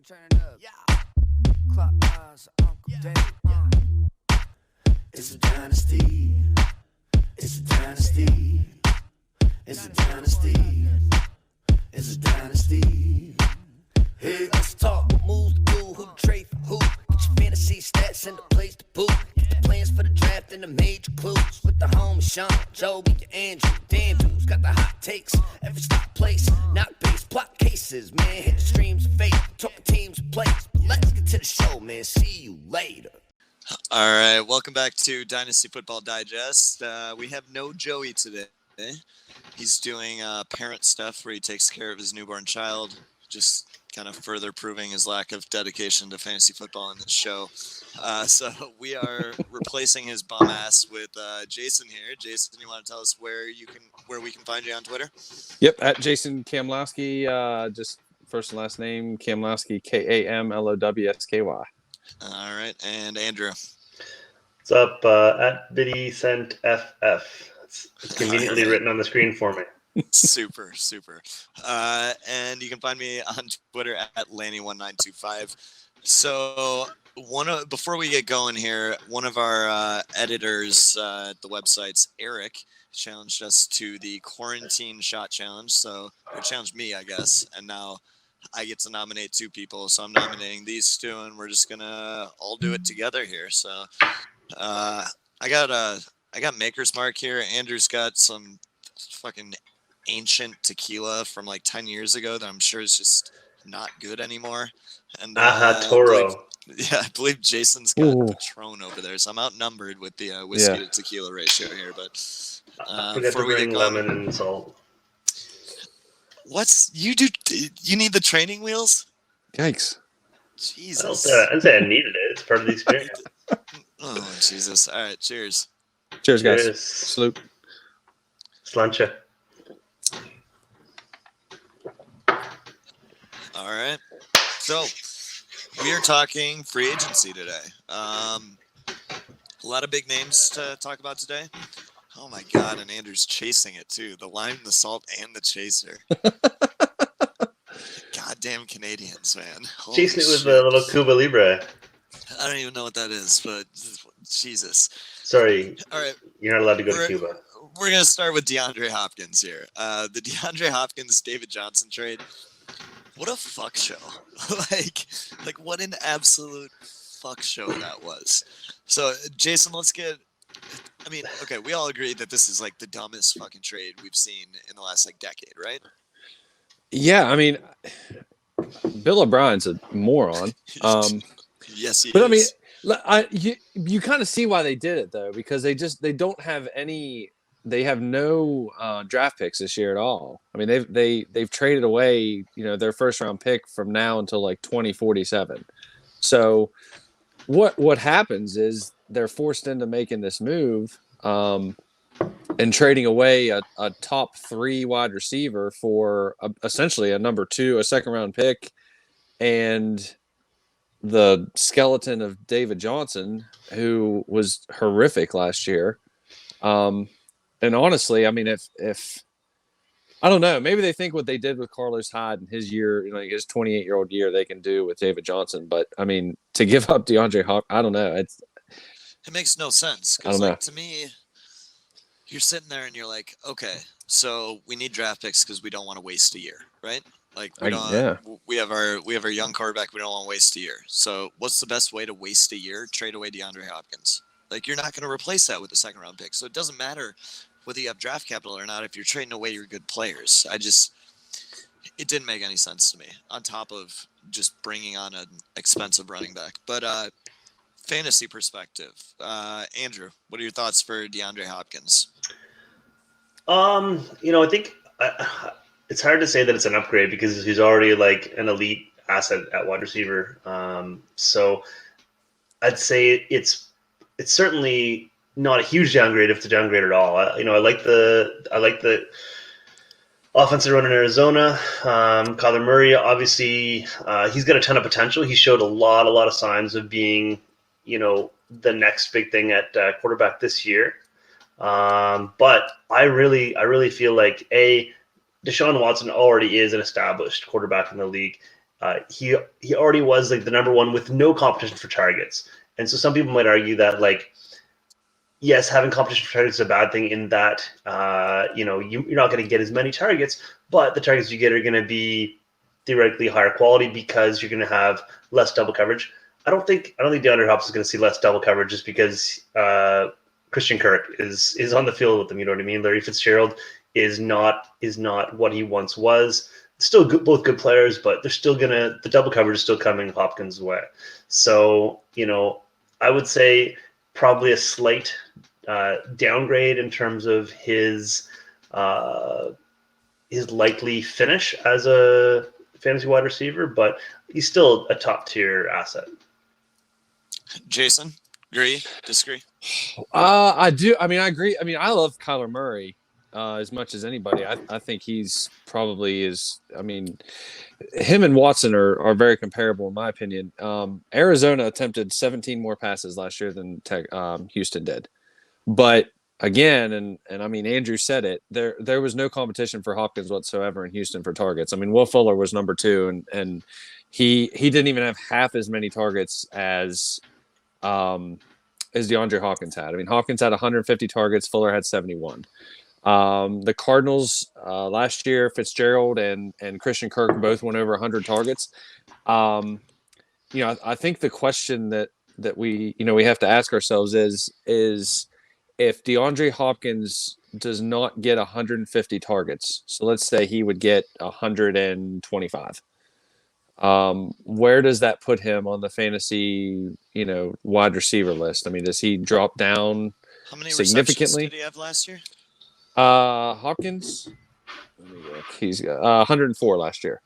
turn it up. Yeah. Clock eyes, Uncle Dave. It's a dynasty. It's a dynasty. It's a dynasty. It's a dynasty. Hey, let's talk. What moves to do? Who to trade for who? Get your fantasy stats and the place to boot. Get the plans for the draft and the major clues. With the home Sean, Joey, and Andrew. Dan dudes got the hot takes. Every stop place, not base, plot cases. Man, hit the streams of fate. Talking teams and plays. But let's get to the show, man. See you later. All right, welcome back to Dynasty Football Digest. We have no Joey today. He's doing parent stuff where he takes care of his newborn child, just kind of further proving his lack of dedication to fantasy football in this show. So we are replacing his bum ass with Jason here. Jason, you want to tell us where we can find you on Twitter? Yep, at Jason Kamlowski, just first and last name, Kamlowski, Kamlowsky. All right, and Andrew. What's up? At BiddySentFF. It's conveniently written on the screen for me. Super. And you can find me on Twitter at Lanny1925. So before we get going here, one of our editors at the website's Eric challenged us to the quarantine shot challenge. So he challenged me, I guess, and now I get to nominate two people. So I'm nominating these two, and we're just gonna all do it together here. So I got Maker's Mark here. Andrew's got some fucking ancient tequila from like 10 years ago that I'm sure is just not good anymore. And Toro. I believe Jason's got a Patron over there, so I'm outnumbered with the whiskey to tequila ratio here. But forget to bring lemon and salt. You need the training wheels? Yikes! Jesus. I didn't say I needed it. It's part of the experience. Oh Jesus! All right, cheers. Cheers, guys. Salute. Slancha. All right. So we are talking free agency today. A lot of big names to talk about today. Oh my God! And Andrew's chasing it too. The lime, the salt, and the chaser. Goddamn Canadians, man! Holy Chasing it with shit. a little Cuba Libre. I don't even know what that is, but Jesus. Sorry. All right. You're not allowed to go to Cuba. We're going to start with DeAndre Hopkins here. The DeAndre Hopkins, David Johnson trade. What a fuck show. like what an absolute fuck show that was. So, Jason, okay, we all agree that this is like the dumbest fucking trade we've seen in the last like decade, right? Yeah, I mean, Bill O'Brien's a moron. Yes, he but is. I mean, you kind of see why they did it though, because they don't have any. They have no draft picks this year at all. I mean, they've traded away, their first round pick from now until like 2047. So what happens is they're forced into making this move and trading away a top 3 wide receiver for essentially a number 2, a second round pick, and the skeleton of David Johnson, who was horrific last year. And honestly, I mean, if I don't know, maybe they think what they did with Carlos Hyde in his year, his 28-year-old year, they can do with David Johnson. But I mean, to give up DeAndre Hopkins, I don't know. It makes no sense. I don't know. To me, you're sitting there and you're like, okay, so we need draft picks because we don't want to waste a year, right? Like we have our young quarterback. We don't want to waste a year. So what's the best way to waste a year? Trade away DeAndre Hopkins. Like, you're not going to replace that with a second round pick. So it doesn't matter whether you have draft capital or not if you're trading away your good players. It didn't make any sense to me, on top of just bringing on an expensive running back. But fantasy perspective, Andrew, what are your thoughts for DeAndre Hopkins? I think it's hard to say that it's an upgrade because he's already like an elite asset at wide receiver. So I'd say it's certainly not a huge downgrade if it's a downgrade at all. I like the offensive run in Arizona. Kyler Murray, obviously, he's got a ton of potential. He showed a lot of signs of being, the next big thing at quarterback this year. But I really feel like Deshaun Watson already is an established quarterback in the league. he already was like the number one with no competition for targets. And so some people might argue that like, yes, having competition for targets is a bad thing in that you're not going to get as many targets, but the targets you get are going to be theoretically higher quality because you're going to have less double coverage. I don't think DeAndre Hopkins is going to see less double coverage just because Christian Kirk is on the field with them. You know what I mean? Larry Fitzgerald is not what he once was. Still good, both good players, but they're still the double coverage is still coming Hopkins' way. So I would say probably a slight downgrade in terms of his likely finish as a fantasy wide receiver, but he's still a top tier asset. Jason, agree? Disagree? I do. I mean, I agree. I mean, I love Kyler Murray as much as anybody. I think he's probably is. I mean, him and Watson are very comparable in my opinion. Arizona attempted 17 more passes last year than Houston did, but again, and I mean, Andrew said it. There was no competition for Hopkins whatsoever in Houston for targets. I mean, Will Fuller was number 2, and he didn't even have half as many targets as DeAndre Hopkins had. I mean, Hopkins had 150 targets, Fuller had 71. The Cardinals last year, Fitzgerald and Christian Kirk both went over 100 targets. I think the question that we have to ask ourselves is if DeAndre Hopkins does not get 150 targets, so let's say he would get 125. Where does that put him on the fantasy, wide receiver list? I mean, does he drop down How many significantly? receptions did he have last year? Hopkins, let me look. He's got 104 last year.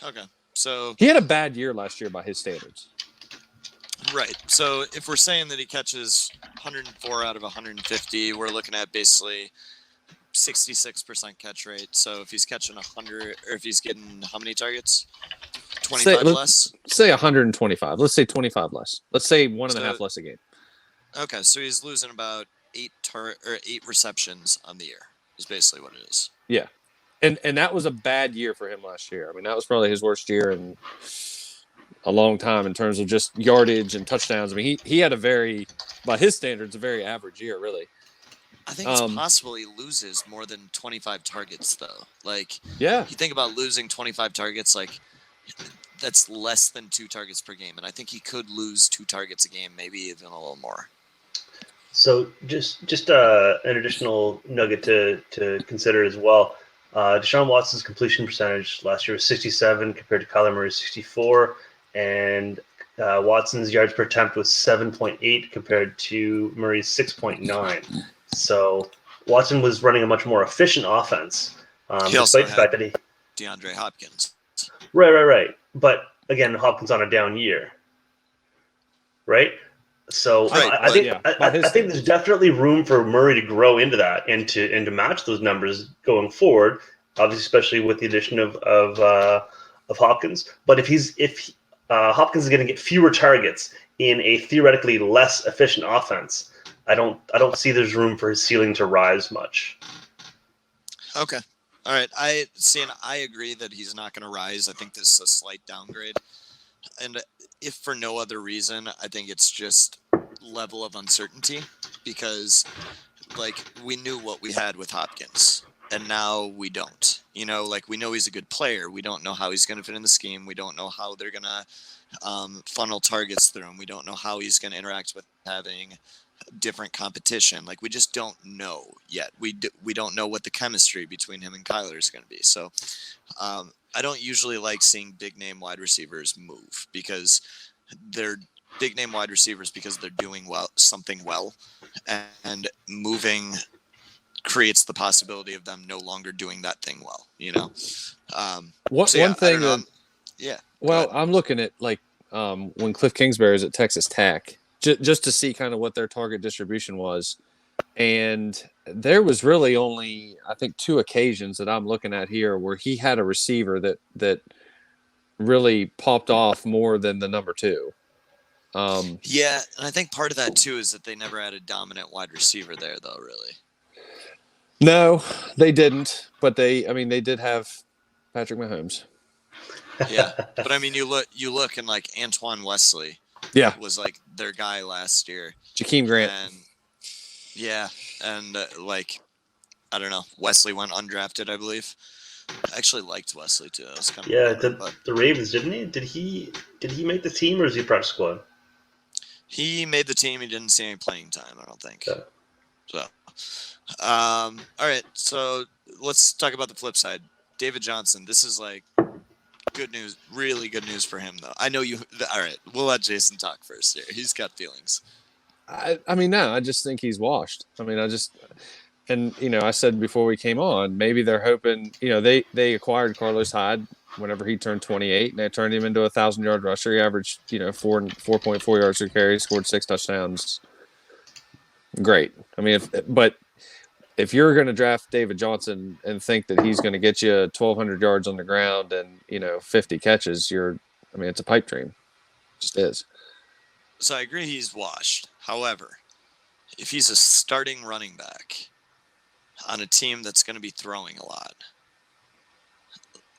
Okay, so he had a bad year last year by his standards. Right. So if we're saying that he catches 104 out of 150, we're looking at basically 66% catch rate. So if he's catching 100, or if he's getting how many targets? 25 less? Say 125. Let's say 25 less. Let's say 1.5 less a game. Okay, so he's losing about 8 receptions on the year is basically what it is. Yeah. And that was a bad year for him last year. I mean, that was probably his worst year in a long time in terms of just yardage and touchdowns. I mean, he had by his standards, a very average year, really. I think it's possible he loses more than 25 targets, though. Like, yeah, you think about losing 25 targets, like, that's less than 2 targets per game. And I think he could lose 2 targets a game, maybe even a little more. So just an additional nugget to consider as well. Deshaun Watson's completion percentage last year was 67 compared to Kyler Murray's 64. And Watson's yards per attempt was 7.8 compared to Murray's 6.9. So Watson was running a much more efficient offense, despite the fact that he DeAndre Hopkins. Right. But again, Hopkins on a down year, right? So I think there's definitely room for Murray to grow into that and to match those numbers going forward. Obviously, especially with the addition of Hopkins. But if Hopkins is going to get fewer targets in a theoretically less efficient offense, I don't see there's room for his ceiling to rise much. Okay. All right. I agree that he's not going to rise. I think this is a slight downgrade. And if for no other reason, I think it's just level of uncertainty because, like, we knew what we had with Hopkins, and now we don't. We know he's a good player. We don't know how he's going to fit in the scheme. We don't know how they're going to funnel targets through him. We don't know how he's going to interact with having different competition. Like, we just don't know yet. We don't know what the chemistry between him and Kyler is going to be. So I don't usually like seeing big name wide receivers move because they're big name wide receivers because they're doing something well, and moving creates the possibility of them no longer doing that thing well. Well, I'm looking at when Cliff Kingsbury was at Texas Tech, just to see kind of what their target distribution was. And there was really only, I think, 2 occasions that I'm looking at here where he had a receiver that really popped off more than the number 2. Yeah, and I think part of that too is that they never had a dominant wide receiver there, though. Really. No, they didn't. But they did have Patrick Mahomes. Yeah, but I mean, you look and like Antoine Wesley Yeah, was like their guy last year, Jakeem Grant. and yeah, and like I don't know, Wesley went undrafted, I believe. I actually liked Wesley too. That was kind of Yeah, a bummer, but the Ravens, didn't he? Did he make the team or is he practice squad? he made the team. He didn't see any playing time, I don't think. Yeah. So, all right. So let's talk about the flip side. David Johnson. This is like good news, really good news for him, though. I know you. All right, we'll let Jason talk first here. He's got feelings. I mean, no, I just think he's washed. I mean, and I said before we came on, maybe they're hoping, they acquired Carlos Hyde whenever he turned 28, and they turned him into a 1,000-yard rusher. He averaged, 4.4 yards per carry, scored 6 touchdowns. Great. I mean, if you're going to draft David Johnson and think that he's going to get you 1,200 yards on the ground and 50 catches, it's a pipe dream. It just is. So I agree he's washed. However, if he's a starting running back on a team that's going to be throwing a lot,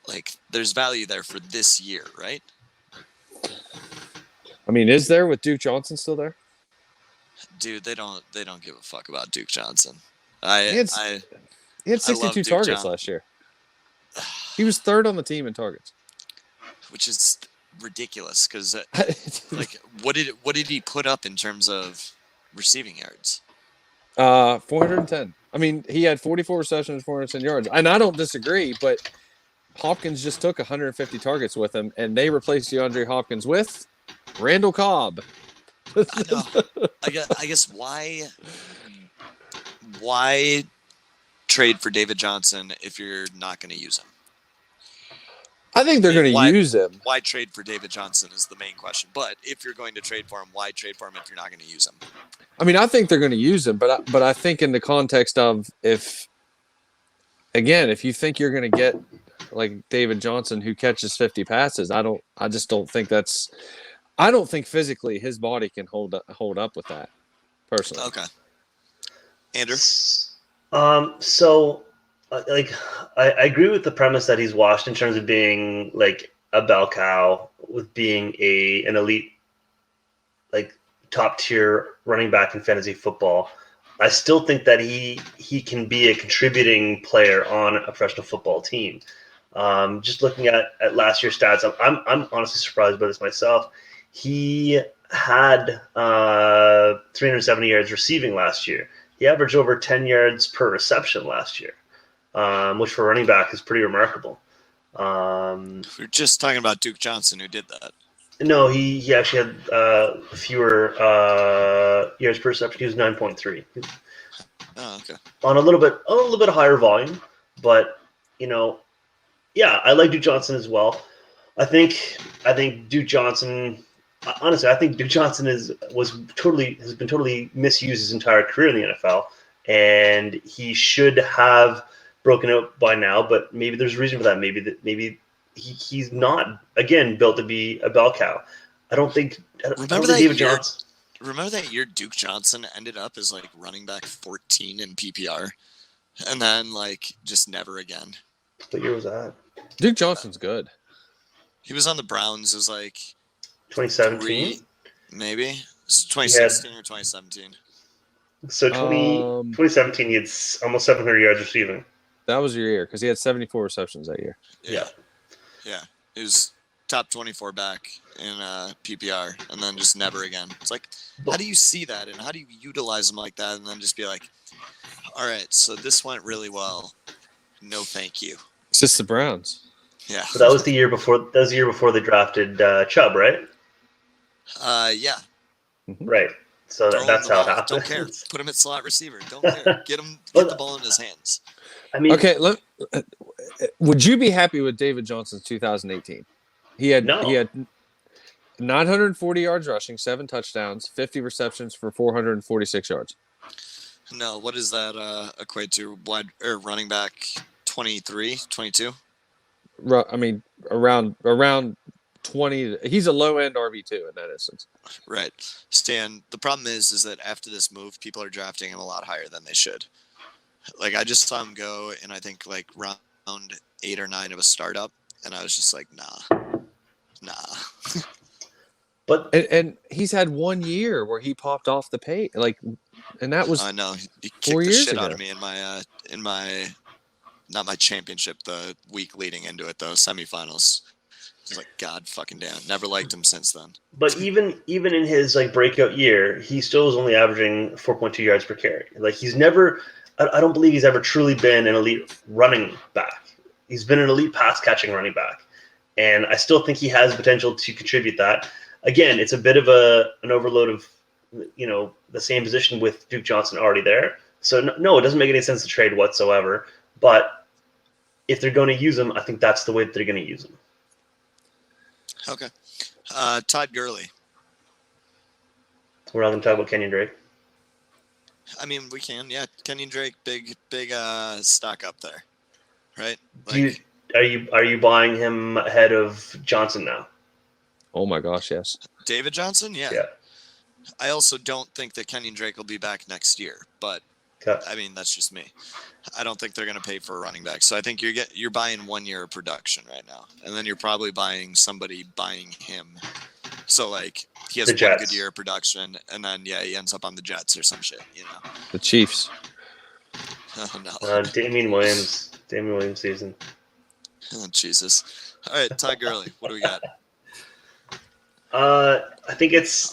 like there's value there for this year, right? I mean, is there with Duke Johnson still there? Dude, they don't give a fuck about Duke Johnson. He had 62 targets last year. He was third on the team in targets, which is ridiculous because like what did he put up in terms of receiving yards? 410. I mean, he had 44 receptions, 410 yards, and I don't disagree. But Hopkins just took 150 targets with him, and they replaced DeAndre Hopkins with Randall Cobb. I know. I guess why trade for David Johnson if you're not going to use him? I think they're going to use him. Why trade for David Johnson is the main question. But if you're going to trade for him, why trade for him if you're not going to use him? I mean, I think they're going to use him, but I think in the context of if you think you're going to get like David Johnson who catches 50 passes, I don't think physically his body can hold up with that. Personally, okay. Andrew, so like I agree with the premise that he's washed in terms of being like a bell cow with being an elite, like top tier running back in fantasy football. I still think that he can be a contributing player on a professional football team. Just looking at last year's stats, I'm honestly surprised by this myself. He had 370 yards receiving last year. He averaged over 10 yards per reception last year, which for running back is pretty remarkable. We're just talking about Duke Johnson who did that. No, he actually had fewer yards per reception. He was 9.3. Oh, okay. On a little bit higher volume, but yeah, I like Duke Johnson as well. I think Duke Johnson. Honestly, I think Duke Johnson has been totally misused his entire career in the NFL, and he should have broken out by now. But maybe there's a reason for that. Maybe he's not again built to be a bell cow. Remember that year Duke Johnson ended up as like running back 14 in PPR, and then like just never again. What year was that? Duke Johnson's good. He was on the Browns. It was like 2017, maybe. It's 2016 or 2017. So 2017, he had almost 700 yards receiving. That was your year because he had 74 receptions that year. Yeah. He was top 24 back in PPR, and then just never again. It's like, how do you see that, and how do you utilize them like that, and then just be like, all right, so this went really well. No, thank you. It's just the Browns. Yeah. So that was the year before. That was the year before they drafted Chubb, right? Yeah. Right. So that's how it happened. Don't care. Put him at slot receiver. Don't care. Get the ball in his hands. I mean, okay. Would you be happy with David Johnson's 2018? He had 940 yards rushing, 7 touchdowns, 50 receptions for 446 yards. No, what does that equate to? Running back 23, 22? I mean, around 20. He's a low end RB2 in that instance. Right. Stan, the problem is that after this move, people are drafting him a lot higher than they should. Like, I just saw him go in, I think, like, round 8 or 9 of a startup, and I was just like, nah. But And he's had 1 year where he popped off the page, like, and that was I know he 4 kicked the years shit out ago. of me in my not my championship, the week leading into it though, semifinals. He's like, God fucking damn. Never liked him since then. But even in his like breakout year, he still was only averaging 4.2 yards per carry. Like he's never, I don't believe he's ever truly been an elite running back. He's been an elite pass catching running back, and I still think he has potential to contribute that. Again, it's a bit of an overload of, the same position with Duke Johnson already there. So no, it doesn't make any sense to trade whatsoever. But if they're going to use him, I think that's the way that they're going to use him. Okay. Todd Gurley. We're not going to talk about Kenyan Drake. I mean, we can. Yeah, Kenyan Drake, big stock up there, right? Are you buying him ahead of Johnson now? Oh my gosh, yes. David Johnson? Yeah. I also don't think that Kenyan Drake will be back next year, but I mean, that's just me. I don't think they're going to pay for a running back. So I think you're buying 1 year of production right now, and then you're probably buying somebody buying him. So like he has 1 good year of production, and then he ends up on the Jets or some shit, The Chiefs. Oh no. Damian Williams season. Oh Jesus. All right, Todd Gurley. What do we got? I think it's.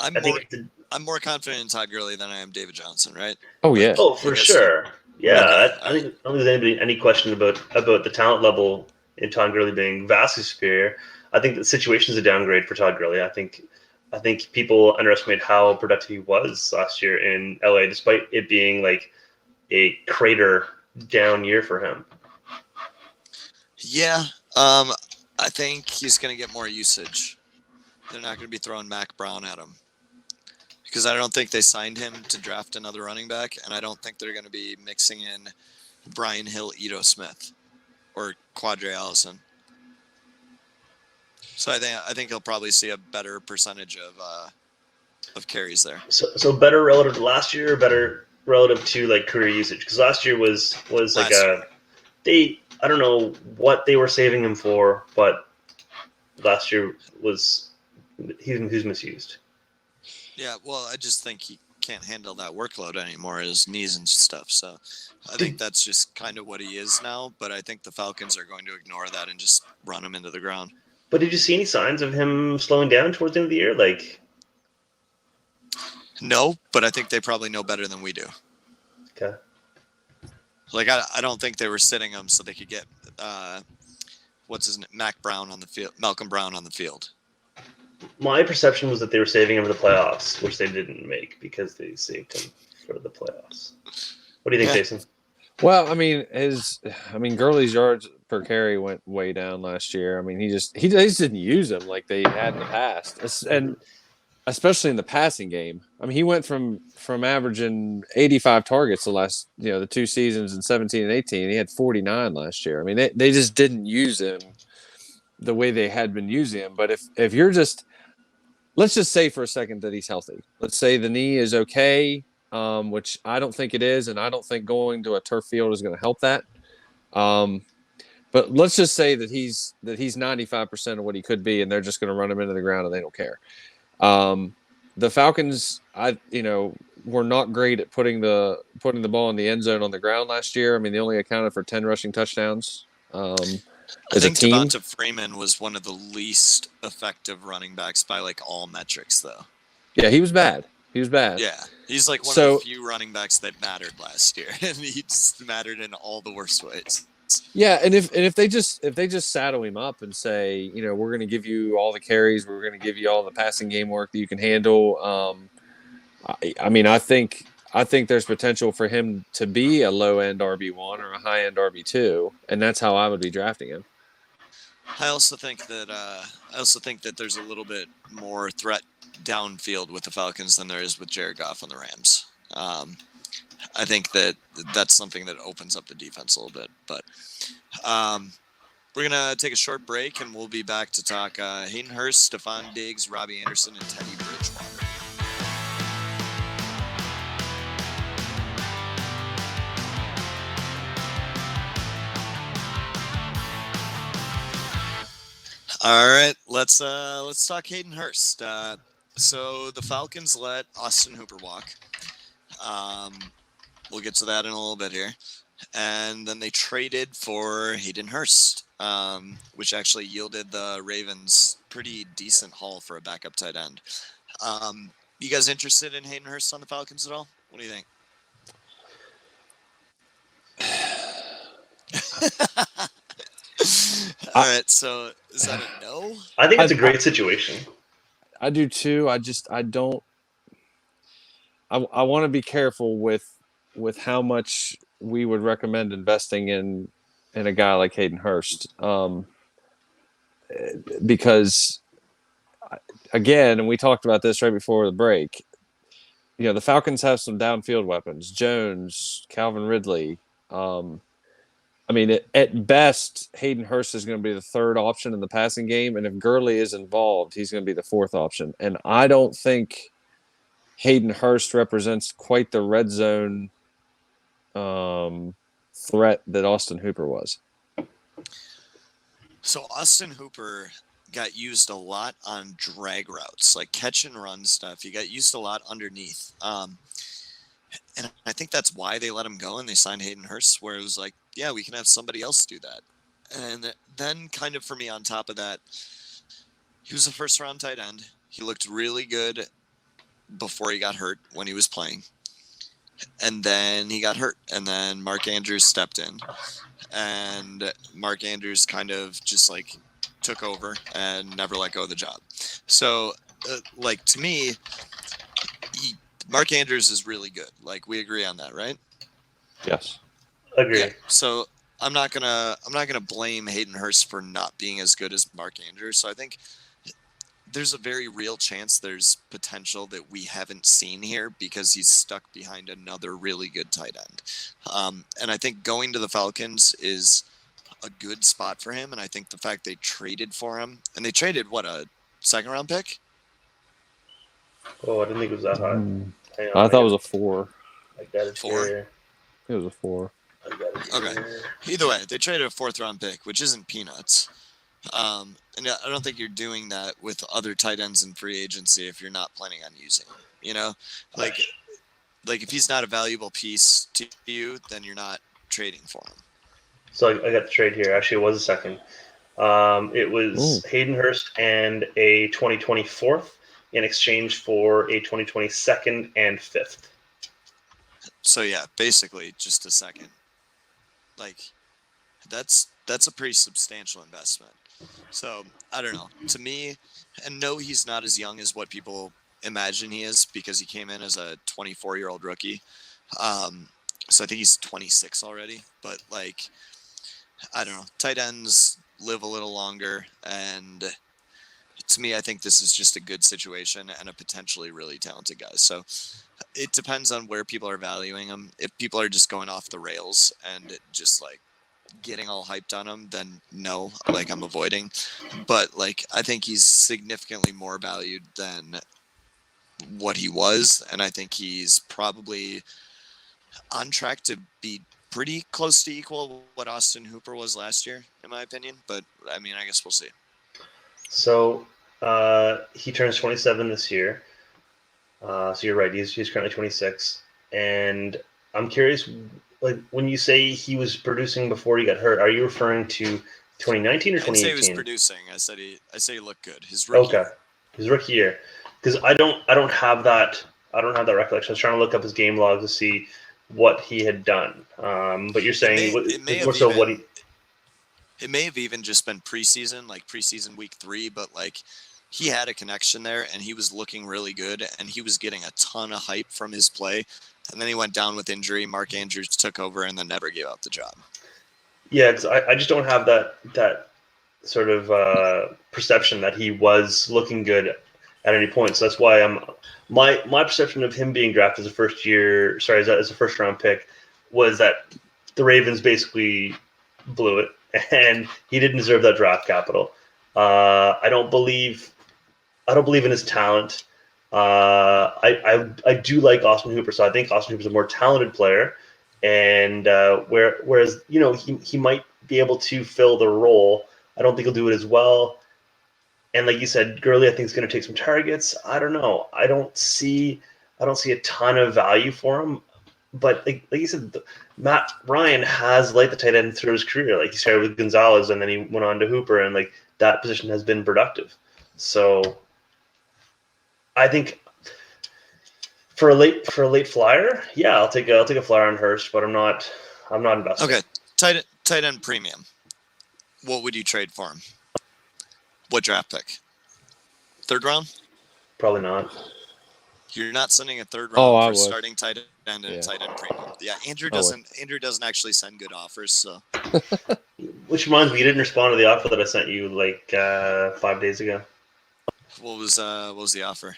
I'm more confident in Todd Gurley than I am David Johnson, right? Oh yeah. Oh, for sure. Yeah, Okay. I think I don't think there's any question about the talent level in Todd Gurley being vastly superior. I think the situation is a downgrade for Todd Gurley. I think people underestimate how productive he was last year in LA, despite it being like a crater down year for him. Yeah, I think he's going to get more usage. They're not going to be throwing Mac Brown at him because I don't think they signed him to draft another running back, and I don't think they're going to be mixing in Brian Hill, Ito Smith, or Quadre Allison. So I think he'll probably see a better percentage of carries there. So better relative to last year, or better relative to like career usage? Because last year was like I don't know what they were saving him for, but last year was who's misused. Yeah, well, I just think he can't handle that workload anymore, his knees and stuff. So I think that's just kind of what he is now. But I think the Falcons are going to ignore that and just run him into the ground. But did you see any signs of him slowing down towards the end of the year? Like, no, but I think they probably know better than we do. Okay. Like, I don't think they were sitting him so they could get Malcolm Brown on the field. My perception was that they were saving him for the playoffs, which they didn't make because they saved him for the playoffs. What do you think, Jason? Well, I mean, Gurley's yards per carry went way down last year. I mean, he just didn't use them like they had in the past, and especially in the passing game. I mean, he went from averaging 85 targets the 2 seasons in 17 and 18. He had 49 last year. I mean, they just didn't use him the way they had been using him. But if you're just, let's just say for a second that he's healthy. Let's say the knee is okay, which I don't think it is, and I don't think going to a turf field is going to help that. But let's just say that he's 95% of what he could be, and they're just going to run him into the ground and they don't care. The Falcons, were not great at putting the ball in the end zone on the ground last year. I mean, they only accounted for 10 rushing touchdowns. I think Devonta Freeman was one of the least effective running backs by like all metrics, though. Yeah, he was bad. Yeah, he's like one of the few running backs that mattered last year, and he just mattered in all the worst ways. Yeah, and if they just saddle him up and say, we're going to give you all the carries, we're going to give you all the passing game work that you can handle. I think there's potential for him to be a low end RB1 or a high end RB2, and that's how I would be drafting him. I also think that there's a little bit more threat downfield with the Falcons than there is with Jared Goff on the Rams. I think that's something that opens up the defense a little bit. But we're going to take a short break, and we'll be back to talk Hayden Hurst, Stefan Diggs, Robby Anderson, and Teddy Bridgewater. All right, let's talk Hayden Hurst. So the Falcons let Austin Hooper walk. We'll get to that in a little bit here. And then they traded for Hayden Hurst, which actually yielded the Ravens pretty decent haul for a backup tight end. You guys interested in Hayden Hurst on the Falcons at all? What do you think? All right, so is that a no? I think it's a great situation. I do too. I want to be careful with how much we would recommend investing in a guy like Hayden Hurst, because again, and we talked about this right before the break. You know, the Falcons have some downfield weapons: Jones, Calvin Ridley. I mean, at best, Hayden Hurst is going to be the third option in the passing game, and if Gurley is involved, he's going to be the fourth option. And I don't think Hayden Hurst represents quite the red zone threat that Austin Hooper was. So Austin Hooper got used a lot on drag routes, like catch and run stuff. He got used a lot underneath. And I think that's why they let him go and they signed Hayden Hurst, where it was like, yeah, we can have somebody else do that. And then kind of for me on top of that, he was a first-round tight end. He looked really good before he got hurt when he was playing. And then he got hurt. And then Mark Andrews stepped in. And Mark Andrews kind of just like took over and never let go of the job. So, like, to me, Mark Andrews is really good. Like, we agree on that, right? Yes. Agree. Yeah. So I'm not gonna blame Hayden Hurst for not being as good as Mark Andrews. So I think there's a very real chance there's potential that we haven't seen here because he's stuck behind another really good tight end. And I think going to the Falcons is a good spot for him. And I think the fact they traded for him, and they traded a second-round pick? Oh, I didn't think it was that high. I thought it was a 4. I got it 4? here. It was a 4. I got it Okay. here. Either way, they traded a 4th-round pick, which isn't peanuts. And I don't think you're doing that with other tight ends in free agency if you're not planning on using them. You know, like if he's not a valuable piece to you, then you're not trading for him. So I got the trade here. Actually, it was a second. It was Hayden Hurst and a 2024 in exchange for a 2022 and 5th. So yeah, basically just a second. Like that's a pretty substantial investment. So I don't know. To me, and no, he's not as young as what people imagine he is because he came in as a 24-year-old rookie. So I think he's 26 already. But like, I don't know. Tight ends live a little longer, and to me, I think this is just a good situation and a potentially really talented guy. So it depends on where people are valuing him. If people are just going off the rails and just like getting all hyped on him, then no, like I'm avoiding. But like, I think he's significantly more valued than what he was. And I think he's probably on track to be pretty close to equal what Austin Hooper was last year, in my opinion. But I mean, I guess we'll see. So he turns 27 this year. So you're right. He's currently 26. And I'm curious, like when you say he was producing before he got hurt, are you referring to 2019 or 2018? I didn't say he was producing. I said he looked good. His rookie. Okay, his rookie year. Because I don't have that recollection. I was trying to look up his game log to see what he had done. But you're saying it may have even just been preseason, like preseason week 3, but like he had a connection there and he was looking really good and he was getting a ton of hype from his play. And then he went down with injury. Mark Andrews took over and then never gave up the job. Yeah, because I just don't have that sort of perception that he was looking good at any point. So that's why my perception of him being drafted as a first round pick was that the Ravens basically blew it and he didn't deserve that draft capital. I don't believe in his talent. I do like Austin Hooper, so I think Austin Hooper's a more talented player, and whereas he might be able to fill the role. I don't think he'll do it as well. And like you said, Gurley, I think is going to take some targets. I don't know. I don't see a ton of value for him. But like you said, Matt Ryan has liked the tight end through his career. Like he started with Gonzalez, and then he went on to Hooper, and like that position has been productive. So I think for a late flyer, yeah, I'll take a flyer on Hurst, but I'm not invested. Okay, tight end premium. What would you trade for him? What draft pick? Third round? Probably not. You're not sending a third round I for would. starting tight end and tight end premium. Yeah, Andrew doesn't actually send good offers. So, which reminds me, you didn't respond to the offer that I sent you like 5 days ago. what was the offer?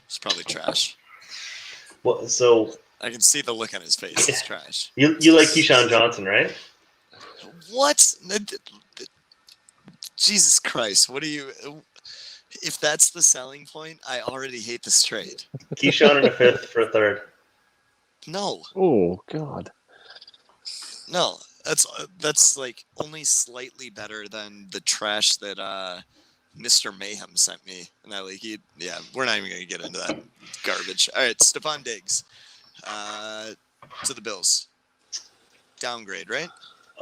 It's probably trash. Well, so I can see the look on his face. It's trash. you like Keyshawn Johnson, right? What? Jesus Christ! What do you? If that's the selling point, I already hate this trade. Keyshawn in a fifth for a third. No. Oh God. No, that's like only slightly better than the trash that Mr. Mayhem sent me. And we're not even gonna get into that garbage. All right, Stefan Diggs to the Bills. Downgrade, right?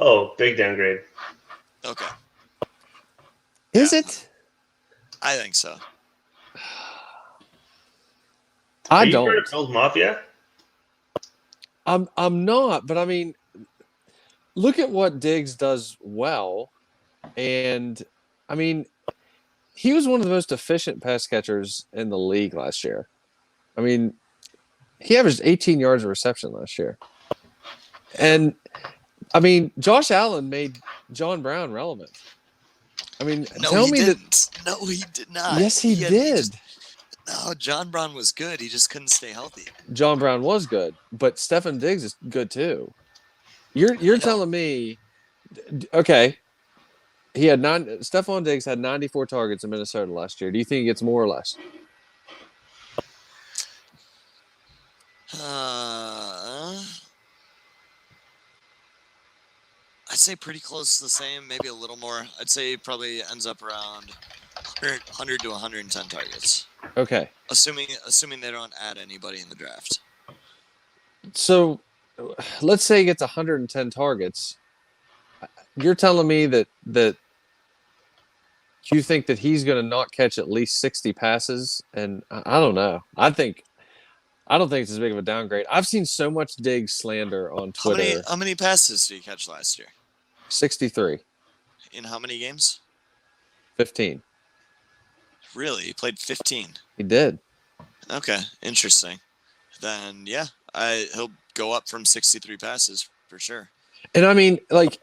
Oh, big downgrade. Okay. Is it? I think so. Are I you part don't. of Bills Mafia? I'm not, but I mean, look at what Diggs does well, and I mean, he was one of the most efficient pass catchers in the league last year. I mean, he averaged 18 yards of reception last year, and I mean, Josh Allen made John Brown relevant. I mean, No, tell he me didn't. that. No, he did not. Yes, he did. No, John Brown was good. He just couldn't stay healthy. John Brown was good, but Stefan Diggs is good too. You're telling me, okay? He had Stefan Diggs had 94 targets in Minnesota last year. Do you think he gets more or less? I'd say pretty close to the same, maybe a little more. I'd say he probably ends up around 100 to 110 targets. Okay. Assuming they don't add anybody in the draft. So let's say he gets 110 targets. You're telling me that you think that he's going to not catch at least 60 passes? And I don't know. I don't think it's as big of a downgrade. I've seen so much Diggs slander on Twitter. How many passes did he catch last year? 63. In how many games? 15. Really? He played 15. He did. Okay, interesting. Then yeah, he'll go up from 63 passes for sure. And I mean, like,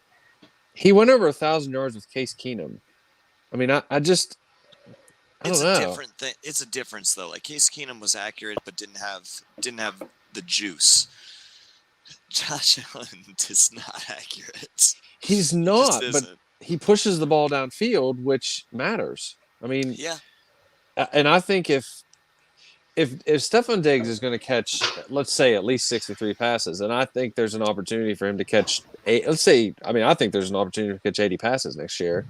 he went over 1,000 yards with Case Keenum. I mean, I don't know. A different thing. It's a difference though. Like Case Keenum was accurate, but didn't have the juice. Josh Allen is not accurate. He's not, but he pushes the ball downfield, which matters. I mean, yeah. And I think if Stefan Diggs is going to catch, let's say, at least 63 passes, and I think there's an opportunity for him to catch I think there's an opportunity to catch 80 passes next year.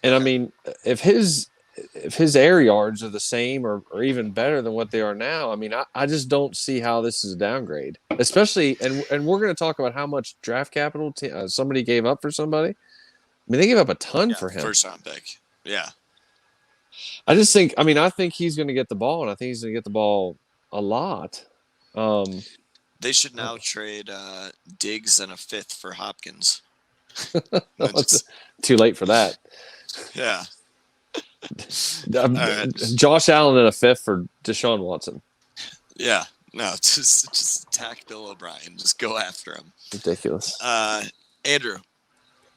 And I mean, if his air yards are the same or even better than what they are now, I mean, I just don't see how this is a downgrade. Especially, and we're going to talk about how much draft capital somebody gave up for somebody. I mean, they gave up a ton for him. First round pick. Yeah. I think he's going to get the ball, and I think he's going to get the ball a lot. They should now trade Diggs and a fifth for Hopkins. Too late for that. Yeah. Right. Josh Allen and a fifth for Deshaun Watson. Yeah. No, just attack Bill O'Brien. Just go after him. Ridiculous. Andrew,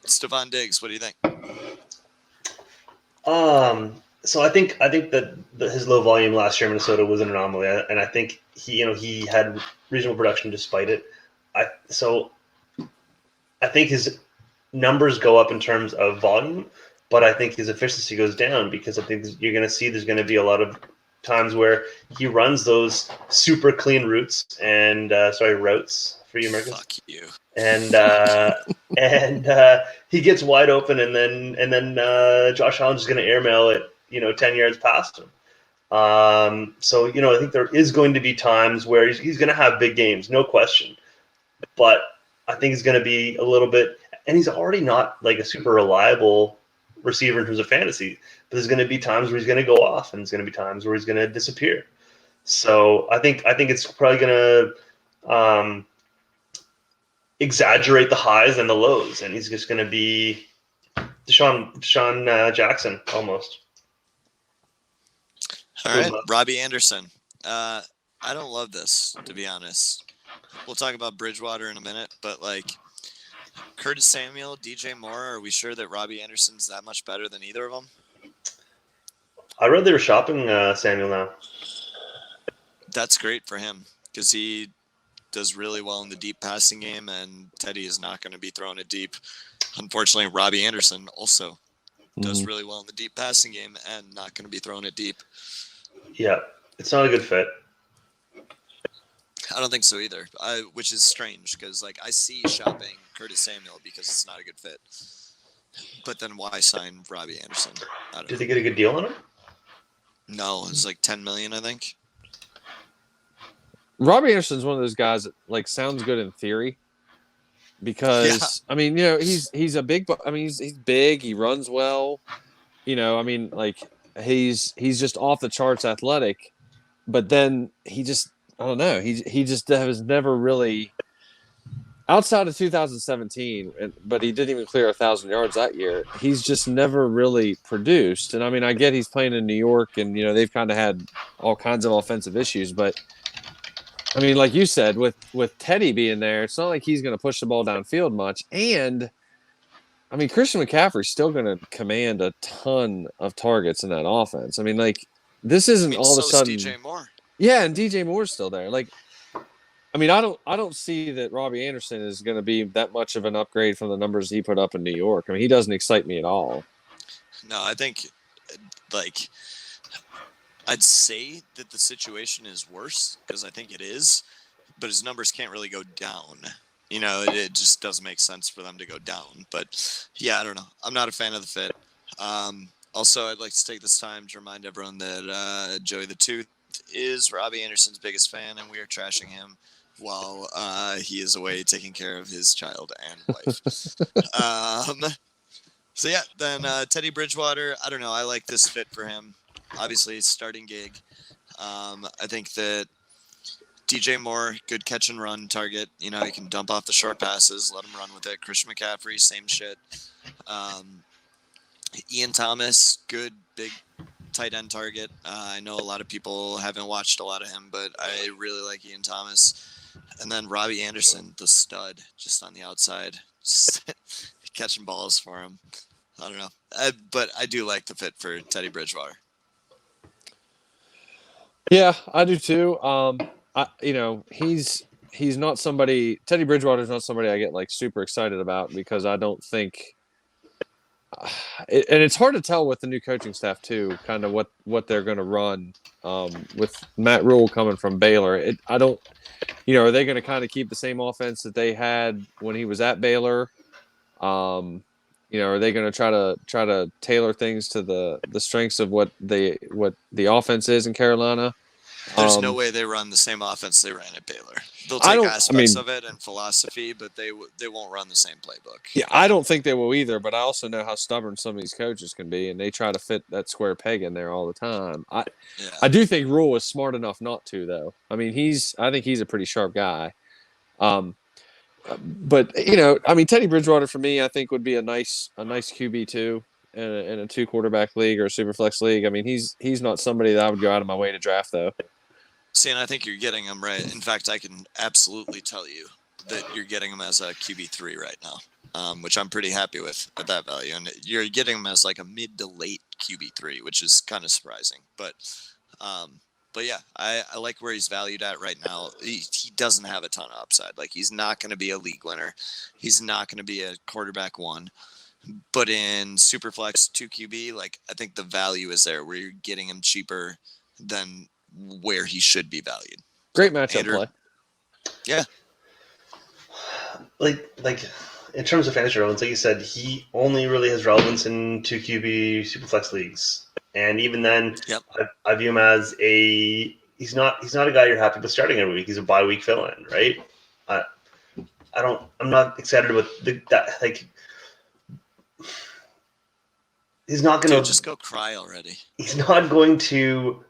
Stefan Diggs, what do you think? So I think that his low volume last year in Minnesota was an anomaly, and I think he had reasonable production despite it. I think his numbers go up in terms of volume, but I think his efficiency goes down because I think you're going to see there's going to be a lot of times where he runs those super clean routes. for you, Marcus. Fuck you. And he gets wide open, and then Josh Allen's just going to airmail it, 10 yards past him. So I think there is going to be times where he's going to have big games, no question. But I think he's going to be a little bit, and he's already not like a super reliable receiver in terms of fantasy. But there's going to be times where he's going to go off, and there's going to be times where he's going to disappear. So I think it's probably going to exaggerate the highs and the lows, and he's just going to be Deshaun Jackson almost. All right, Robby Anderson. I don't love this, to be honest. We'll talk about Bridgewater in a minute, but like Curtis Samuel, DJ Moore, are we sure that Robby Anderson's that much better than either of them? I read they were shopping Samuel now. That's great for him because he does really well in the deep passing game, and Teddy is not going to be throwing it deep. Unfortunately, Robby Anderson also does really well in the deep passing game and not going to be throwing it deep. Yeah, it's not a good fit. I don't think so either, which is strange because like I see shopping Curtis Samuel because it's not a good fit. But then why sign Robby Anderson? Did they get a good deal on him? No, it's like $10 million, I think. Robby Anderson's one of those guys that like sounds good in theory because I mean, he's a big, I mean, he's big, he runs well, I mean, like he's just off the charts athletic, but then he just, I don't know, he just has never really outside of 2017, but he didn't even clear 1,000 yards that year. He's just never really produced. And I mean, I get he's playing in New York and, they've kind of had all kinds of offensive issues, but I mean, like you said, with Teddy being there, it's not like he's going to push the ball downfield much. And, I mean, Christian McCaffrey's still going to command a ton of targets in that offense. I mean, like, this isn't all of a sudden. DJ Moore. Yeah, and DJ Moore's still there. Like, I mean, I don't see that Robby Anderson is going to be that much of an upgrade from the numbers he put up in New York. I mean, he doesn't excite me at all. No, I think, like, I'd say that the situation is worse because I think it is, but his numbers can't really go down. It just doesn't make sense for them to go down. But, yeah, I don't know. I'm not a fan of the fit. Also, I'd like to take this time to remind everyone that Joey the Tooth is Robby Anderson's biggest fan, and we are trashing him while he is away taking care of his child and wife. So, yeah, then Teddy Bridgewater, I don't know. I like this fit for him. Obviously, starting gig. I think that DJ Moore, good catch and run target. He can dump off the short passes, let him run with it. Christian McCaffrey, same shit. Ian Thomas, good big tight end target. I know a lot of people haven't watched a lot of him, but I really like Ian Thomas. And then Robby Anderson, the stud, just on the outside, catching balls for him. I don't know. But I do like the fit for Teddy Bridgewater. Yeah, I do too. He's not somebody. Teddy Bridgewater is not somebody I get like super excited about because I don't think. And it's hard to tell with the new coaching staff too, kind of what they're going to run. With Matt Rule coming from Baylor, I don't. Are they going to kind of keep the same offense that they had when he was at Baylor? Are they going to try to tailor things to the strengths of what the offense is in Carolina? There's no way they run the same offense they ran at Baylor. They'll take aspects of it and philosophy, but they won't run the same playbook. Yeah, I don't think they will either, but I also know how stubborn some of these coaches can be, and they try to fit that square peg in there all the time. I do think Rule is smart enough not to, though. I mean, I think he's a pretty sharp guy. But Teddy Bridgewater for me, I think would be a nice QB too in a 2-quarterback league or a super flex league. I mean, he's not somebody that I would go out of my way to draft though. See, and I think you're getting him right. In fact, I can absolutely tell you that you're getting him as a QB3 right now, which I'm pretty happy with at that value. And you're getting him as like a mid to late QB3, which is kind of surprising. But yeah, I like where he's valued at right now. He doesn't have a ton of upside. Like, he's not going to be a league winner. He's not going to be a quarterback one. But in Superflex 2 QB, like, I think the value is there where you're getting him cheaper than where he should be valued. Great matchup play. Yeah. like in terms of fantasy relevance, like you said, he only really has relevance in 2QB Superflex leagues, and even then, Yep. I view him as he's not a guy you're happy with starting every week. He's a bye week fill-in, right? I'm not excited about that. Like, he's not going Dude, to just go cry already. He's not going to.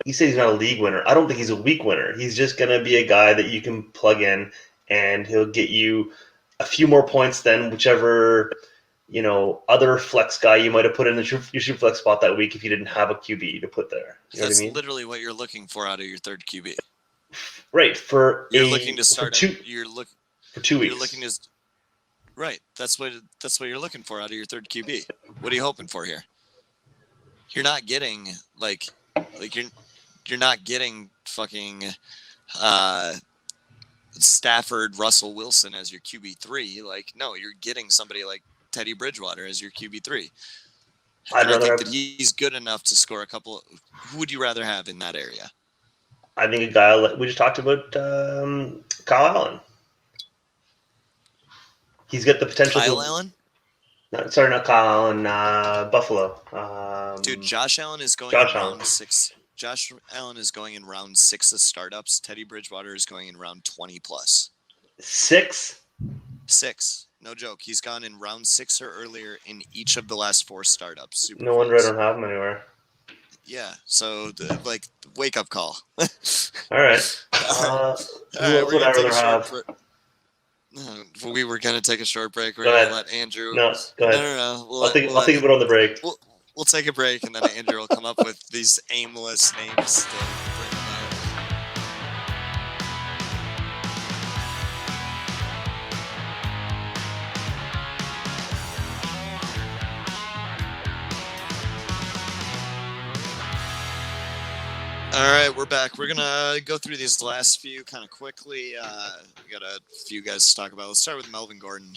You say he's not a league winner. I don't think he's a week winner. He's just going to be a guy that you can plug in, and he'll get you a few more points than whichever other flex guy you might have put in your super flex spot that week if you didn't have a QB to put there. You know That's what I mean? literally what you're looking for out of your third QB. Right, You're looking to start. for 2 weeks. You're looking to. Right, that's what you're looking for out of your third QB. What are you hoping for here? You're not getting you're not getting fucking Stafford, Russell Wilson as your QB3. Like, no, you're getting somebody like Teddy Bridgewater as your QB3. And I think that he's good enough to score a couple. Who would you rather have in that area? I think a guy we just talked about, Kyle Allen. He's got the potential. Kyle Allen? No, sorry, not Kyle Allen. Buffalo. Dude, Josh Allen is going Josh in Allen. round 6. Josh Allen is going in round 6 of startups. Teddy Bridgewater is going in round 20 plus. 6? 6. No joke. He's gone in round 6 or earlier in each of the last 4 startups. No wonder I don't have him anywhere. Yeah. So, wake up call. All right. Who else would I rather have? We were gonna take a short break. We're Go gonna ahead. let Andrew. No, go ahead. No. I'll think of it on the break. We'll take a break, and then Andrew will come up with these aimless names to bring them out. All right, we're back. We're gonna go through these last few kind of quickly. We got a few guys to talk about. Let's start with Melvin Gordon.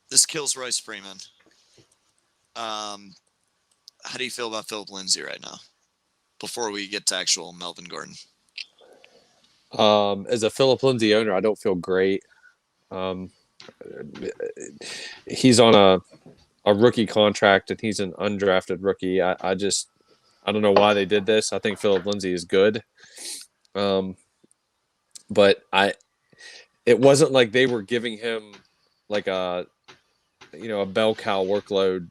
This kills Royce Freeman. How do you feel about Philip Lindsay right now? Before we get to actual Melvin Gordon. As a Philip Lindsay owner, I don't feel great. He's on a rookie contract, and he's an undrafted rookie. I don't know why they did this. I think Philip Lindsay is good. But it wasn't like they were giving him like a bell cow workload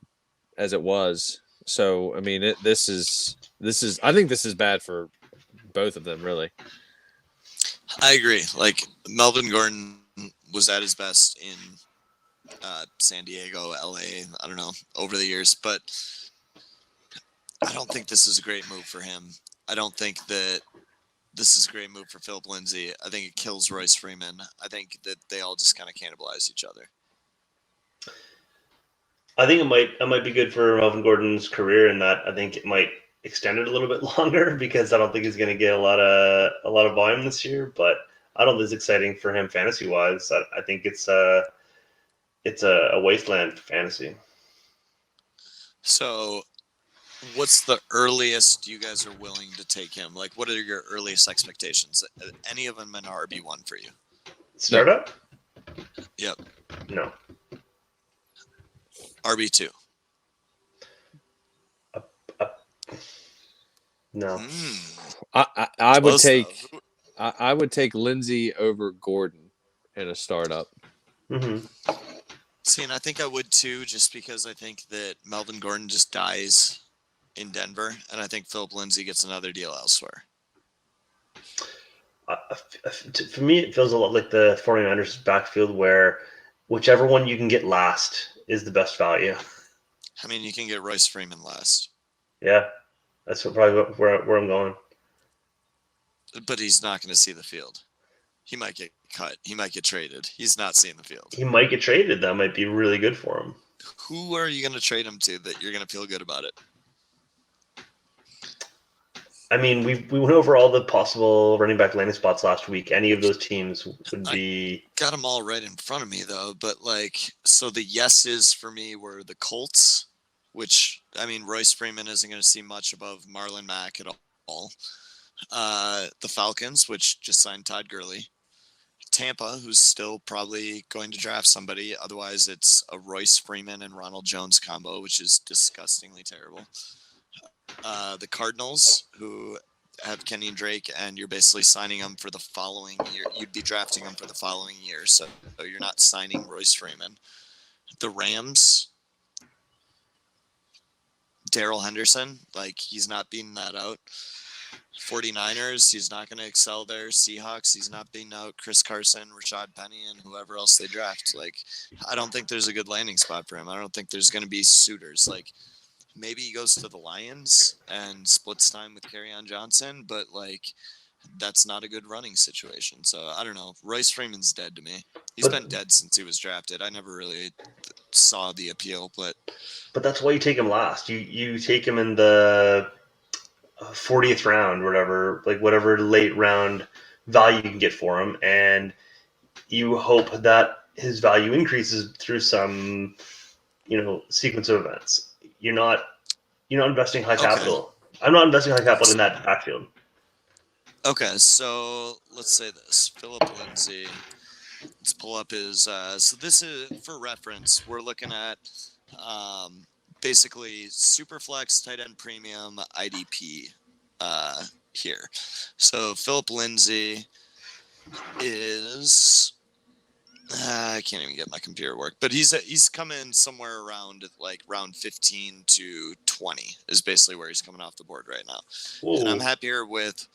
as it was. So, I mean, this is I think this is bad for both of them, really. I agree. Like, Melvin Gordon was at his best in San Diego, LA, I don't know, over the years, but I don't think this is a great move for him. I don't think that this is a great move for Philip Lindsay. I think it kills Royce Freeman. I think that they all just kind of cannibalize each other. I think it might be good for Melvin Gordon's career in that I think it might extend it a little bit longer because I don't think he's going to get a lot of volume this year. But I don't think it's exciting for him fantasy wise. I think it's a wasteland fantasy. So, what's the earliest you guys are willing to take him? Like, what are your earliest expectations? Any of them an RB1 for you? Startup? Yep. No. RB2? No. I would take Lindsay over Gordon in a startup. Mm-hmm. See, and I think I would too, just because I think that Melvin Gordon just dies in Denver, and I think Philip Lindsay gets another deal elsewhere. For me, it feels a lot like the 49ers backfield where whichever one you can get last is the best value. I mean, you can get Royce Freeman last. Yeah, that's probably where I'm going. But he's not going to see the field. He might get cut. He might get traded. He's not seeing the field. He might get traded. That might be really good for him. Who are you going to trade him to that you're going to feel good about it? I mean, we went over all the possible running back landing spots last week. Any of those teams would be... I got them all right in front of me, though. But, so the yeses for me were the Colts, which, I mean, Royce Freeman isn't going to see much above Marlon Mack at all. The Falcons, which just signed Todd Gurley. Tampa, who's still probably going to draft somebody. Otherwise, it's a Royce Freeman and Ronald Jones combo, which is disgustingly terrible. The Cardinals, who have Kenyan Drake, and you're basically signing him for the following year. You'd be drafting him for the following year, so you're not signing Royce Freeman. The Rams, Darrell Henderson, like, he's not beating that out. 49ers, he's not going to excel there. Seahawks, he's not beating out Chris Carson, Rashad Penny, and whoever else they draft. Like, I don't think there's a good landing spot for him. I don't think there's going to be suitors. Like, maybe he goes to the Lions and splits time with Kerryon Johnson, but, like, that's not a good running situation. So, I don't know. Royce Freeman's dead to me. He's been dead since he was drafted. I never really saw the appeal, but that's why you take him last. You take him in the 40th round, whatever late round value you can get for him, and you hope that his value increases through some, sequence of events. You're not investing high capital. I'm not investing high capital in that backfield. Okay, so let's say this. Philip Lindsay. Let's pull up his. So this is, for reference, we're looking at basically Superflex tight end premium IDP here. So Philip Lindsay is. I can't even get my computer to work, but he's coming somewhere around like round 15 to 20 is basically where he's coming off the board right now. Whoa. And I'm happier with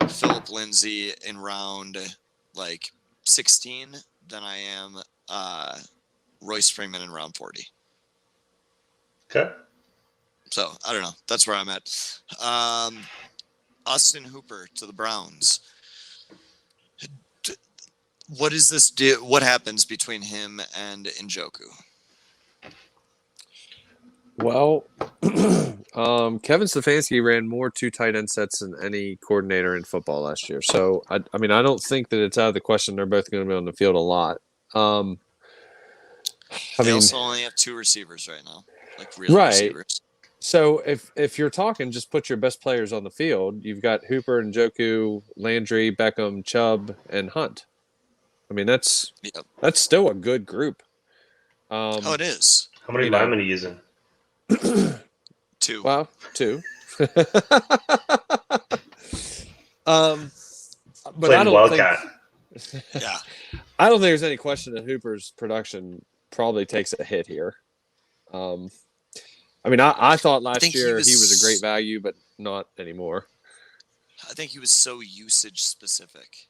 Philip Lindsay in round like 16 than I am Royce Freeman in round 40. Okay. So I don't know. That's where I'm at. Austin Hooper to the Browns. What does this do? What happens between him and Njoku? Well, Kevin Stefanski ran more 2 tight end sets than any coordinator in football last year. So, I mean, I don't think that it's out of the question they're both going to be on the field a lot. They also only have 2 receivers right now, like real receivers. So if you're talking, just put your best players on the field. You've got Hooper, Njoku, Landry, Beckham, Chubb, and Hunt. I mean, that's still a good group. It is. How many linemen are you using? 2. Well, 2. But I don't Wildcat. Yeah. I don't think there's any question that Hooper's production probably takes a hit here. I mean, I thought last year he was a great value, but not anymore. I think he was so usage specific.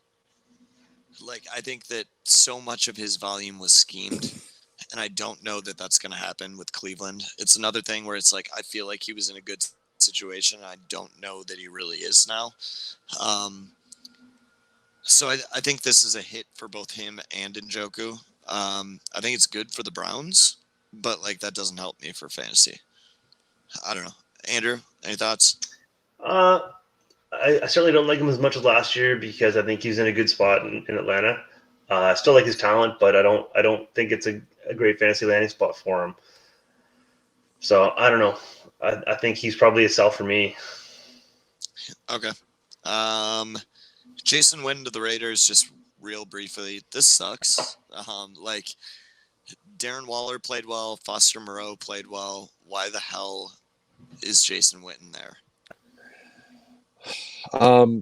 Like, I think that so much of his volume was schemed, and I don't know that that's going to happen with Cleveland. It's another thing where it's like, I feel like he was in a good situation. I don't know that he really is now. So I think this is a hit for both him and Njoku. I think it's good for the Browns, but, like, that doesn't help me for fantasy. I don't know. Andrew, any thoughts? I certainly don't like him as much as last year because I think he's in a good spot in Atlanta. I still like his talent, but I don't think it's a great fantasy landing spot for him. So I don't know. I think he's probably a sell for me. Okay. Jason Witten to the Raiders, just real briefly. This sucks. Like, Darren Waller played well. Foster Moreau played well. Why the hell is Jason Witten there?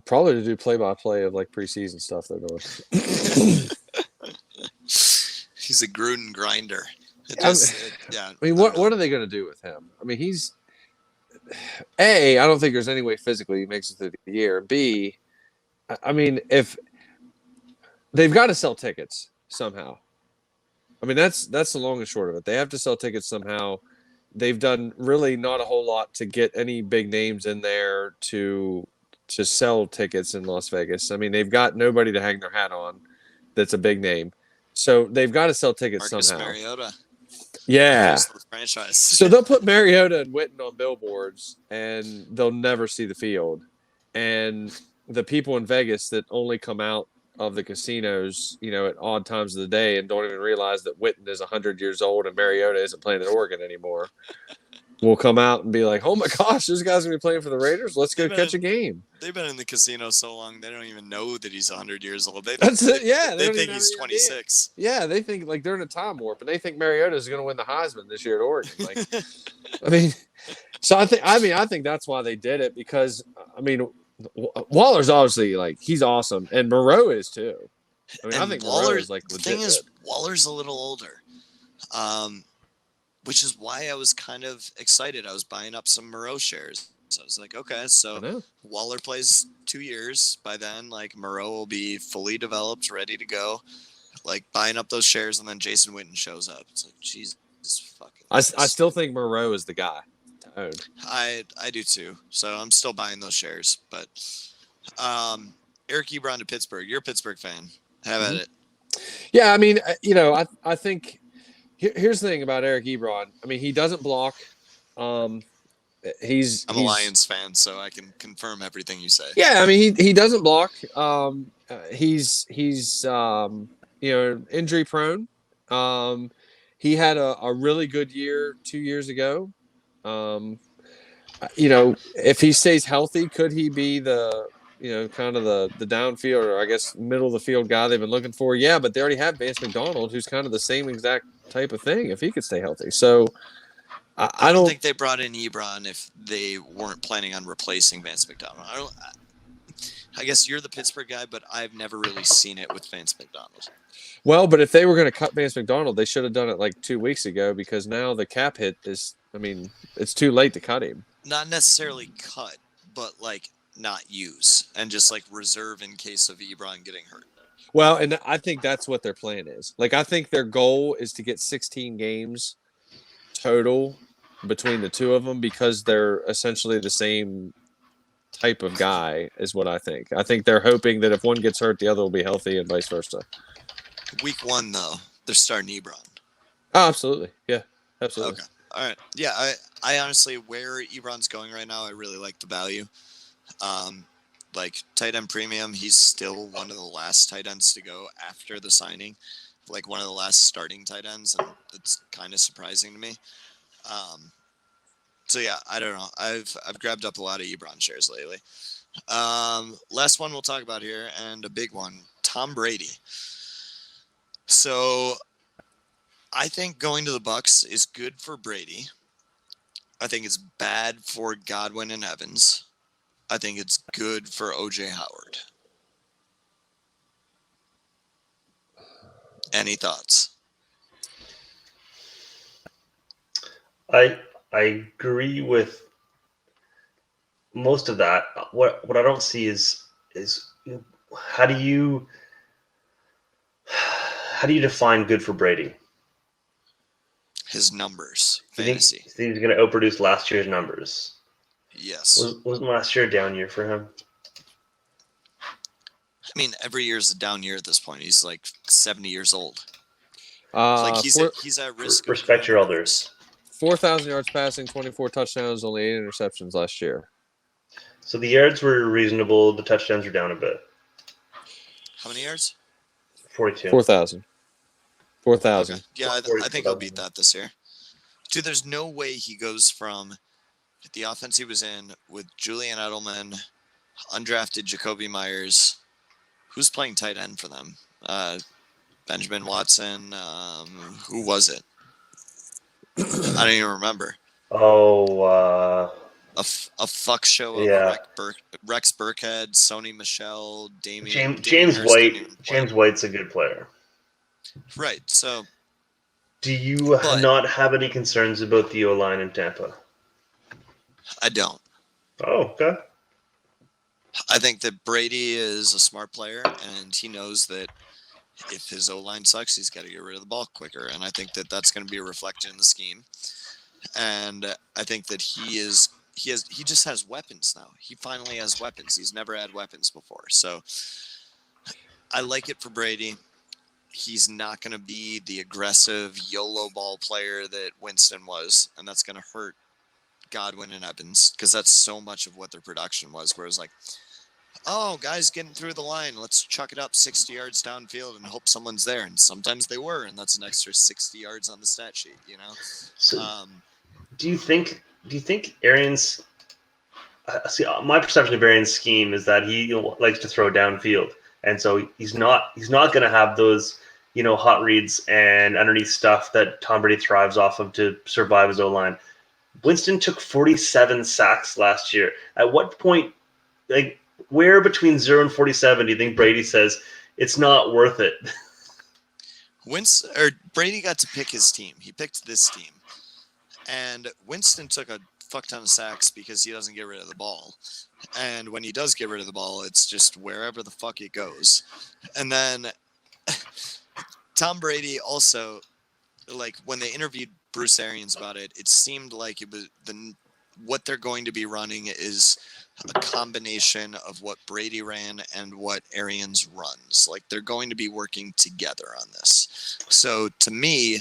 Probably to do play-by-play of like preseason stuff they're doing. He's a Gruden grinder. I mean, what are they going to do with him? I mean, he's A, I don't think there's any way physically he makes it through the year. B, I mean, if they've got to sell tickets somehow. I mean, that's the long and short of it. They have to sell tickets somehow. They've done really not a whole lot to get any big names in there to sell tickets in Las Vegas. I mean, they've got nobody to hang their hat on that's a big name. So they've got to sell tickets Marcus somehow. Mariota. Yeah. The franchise. So they'll put Mariota and Witten on billboards, and they'll never see the field. And the people in Vegas that only come out of the casinos, at odd times of the day and don't even realize that Witten is 100 years old and Mariota isn't playing in Oregon anymore. will come out and be like, "Oh my gosh, this guy's gonna be playing for the Raiders. Let's go catch a game." They've been in the casino so long they don't even know that he's 100 years old. That's it. Yeah, they don't think even he's have any idea. 26. Yeah, they think like they're in a time warp, and they think Mariota is going to win the Heisman this year at Oregon. Like, I mean, so I think that's why they did it because I mean, Waller's obviously like he's awesome, and Moreau is too. I mean, And I think Moreau is like the legit. thing is, good. Waller's a little older, which is why I was kind of excited. I was buying up some Moreau shares. So I was like, okay, I so know. Waller plays 2 years. By then, like Moreau will be fully developed, ready to go. Like buying up those shares, and then Jason Witten shows up. It's like, Jesus fucking. I still think Moreau is the guy. I do too. So I'm still buying those shares. But Eric Ebron to Pittsburgh. You're a Pittsburgh fan. Have at it. Yeah, I mean, I think here's the thing about Eric Ebron. I mean, he doesn't block. He's I'm a Lions fan, so I can confirm everything you say. Yeah, I mean, he doesn't block. He's injury prone. He had a really good year 2 years ago. If he stays healthy, could he be the kind of the downfield or I guess middle of the field guy they've been looking for? Yeah, but they already have Vance McDonald, who's kind of the same exact type of thing if he could stay healthy. So I don't think they brought in Ebron if they weren't planning on replacing Vance McDonald. I guess you're the Pittsburgh guy, but I've never really seen it with Vance McDonald. Well, but if they were going to cut Vance McDonald, they should have done it like 2 weeks ago because now the cap hit is, I mean, it's too late to cut him. Not necessarily cut, but like not use and just like reserve in case of Ebron getting hurt. Well, and I think that's what their plan is. Like, I think their goal is to get 16 games total between the two of them because they're essentially the same type of guy is what I think. I think they're hoping that if one gets hurt, the other will be healthy and vice versa. Week 1, though, they're starting Ebron. Oh, absolutely. Yeah, absolutely. Okay. All right. Yeah, I honestly, where Ebron's going right now, I really like the value. Like tight end premium, he's still one of the last tight ends to go after the signing, like one of the last starting tight ends, and it's kind of surprising to me. So yeah, I don't know. I've grabbed up a lot of Ebron shares lately. Last one we'll talk about here, and a big one, Tom Brady. So I think going to the Bucs is good for Brady. I think it's bad for Godwin and Evans. I think it's good for OJ Howard. Any thoughts? I agree with most of that. What I don't see is how do you define good for Brady? His numbers, fantasy. fantasy. You think he's going to outproduce last year's numbers? Yes. Wasn't last year a down year for him? I mean, every year is a down year at this point. He's like 70 years old. He's at risk. Respect your elders. 4,000 yards passing, 24 touchdowns, only 8 interceptions last year. So the yards were reasonable. The touchdowns were down a bit. How many yards? 42. 4,000. 4,000. Okay. Yeah, I think he'll beat that this year. Dude, there's no way he goes from the offense he was in with Julian Edelman, undrafted Jacoby Myers. Who's playing tight end for them? Benjamin Watson. Who was it? I don't even remember. Oh, a fuck show of Rex Burkhead, Sony Michel, James Hurst White. James White's a good player. Right. So, do you not have any concerns about the O-line in Tampa? I don't. Oh, okay. I think that Brady is a smart player, and he knows that if his O-line sucks, he's got to get rid of the ball quicker. And I think that that's going to be reflected in the scheme. And I think that he just has weapons now. He finally has weapons. He's never had weapons before. So I like it for Brady. He's not going to be the aggressive YOLO ball player that Winston was, and that's going to hurt Godwin and Evans because that's so much of what their production was, where it was like, oh, guys getting through the line, let's chuck it up 60 yards downfield and hope someone's there. And sometimes they were, and that's an extra 60 yards on the stat sheet, you know? Do you think Arians? See, my perception of Arians' scheme is that he likes to throw downfield, and so he's not going to have those hot reads and underneath stuff that Tom Brady thrives off of to survive his O-line. Winston took 47 sacks last year. At what point, like, where between 0 and 47 do you think Brady says it's not worth it? Brady got to pick his team. He picked this team. And Winston took a fuck ton of sacks because he doesn't get rid of the ball. And when he does get rid of the ball, it's just wherever the fuck it goes. And then Tom Brady also, like, when they interviewed Bruce Arians about it, it seemed like it was what they're going to be running is a combination of what Brady ran and what Arians runs. Like, they're going to be working together on this. So to me,